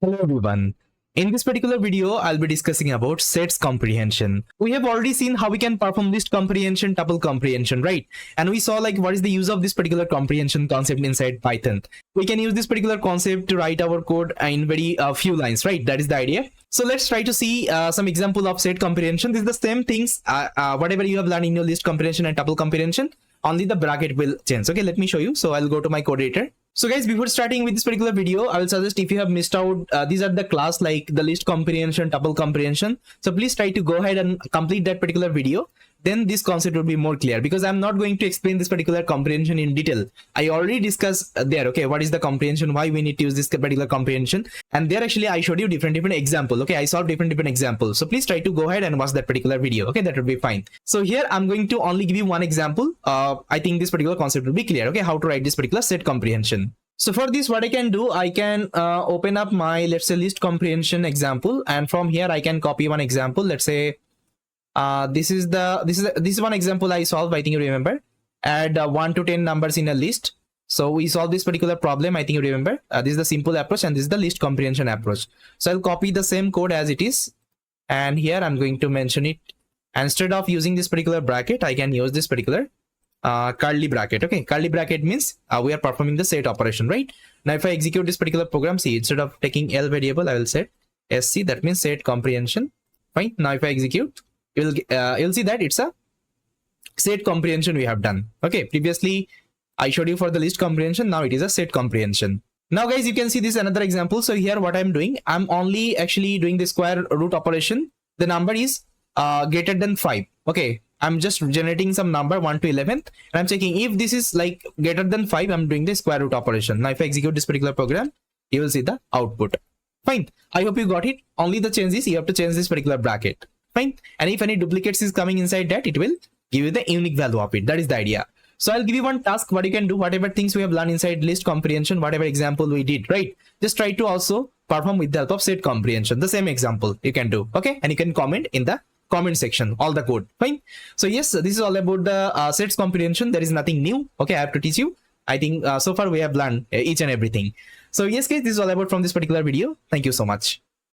Hello everyone. In this particular video, I'll be discussing about sets comprehension. We have already seen how we can perform list comprehension, tuple comprehension, right? And we saw like what is the use of this particular comprehension concept inside Python. We can use this particular concept to write our code in very few lines, right? That is the idea. So let's try to see some example of set comprehension. This is the same things, whatever you have learned in your list comprehension and tuple comprehension, only the bracket will change. Okay, let me show you. So I'll go to my code editor. So guys, before starting with this particular video, I will suggest if you have missed out, these are the class like the list comprehension, tuple comprehension. So please try to go ahead and complete that particular video. Then this concept will be more clear because I'm not going to explain this particular comprehension in detail. I already discussed there, okay, what is the comprehension, why we need to use this particular comprehension. And there actually I showed you different example. Okay, I solved different examples. So please try to go ahead and watch that particular video. Okay, that would be fine. So here I'm going to only give you one example. I think this particular concept will be clear. Okay, how to write this particular set comprehension. So for this, what I can do, I can open up my, let's say, list comprehension example, and from here I can copy one example. Let's say this is one example I solved. I think you remember. Add 1 to 10 numbers in a list. So we solve this particular problem. I think you remember. This is the simple approach, and this is the list comprehension approach. So I'll copy the same code as it is, and here I'm going to mention it. Instead of using this particular bracket, I can use this particular curly bracket. Okay, curly bracket means we are performing the set operation, right? Now if I execute this particular program, see, instead of taking L variable, I will set SC, that means set comprehension. Fine. Now if I execute, you'll see that it's a set comprehension we have done. Okay, previously I showed you for the list comprehension, now it is a set comprehension. Now guys, you can see this another example. So here what I'm doing, I'm only actually doing the square root operation. The number is greater than 5. Okay, I'm just generating some number 1 to 11th, and I'm checking if this is like greater than 5. I'm doing the square root operation. Now if I execute this particular program, you will see the output. Fine. I hope you got it. Only the change is you have to change this particular bracket. Fine. And if any duplicates is coming inside that, it will give you the unique value of it. That is the idea. So I'll give you one task. What you can do, whatever things we have learned inside list comprehension, whatever example we did, right? Just try to also perform with the help of set comprehension. The same example you can do. Okay. And you can comment in the comment section all the code. Fine. So yes, this is all about the sets comprehension. There is nothing new. Okay, I have to teach you. I think so far we have learned each and everything. So yes guys, this is all about from this particular video. Thank you so much.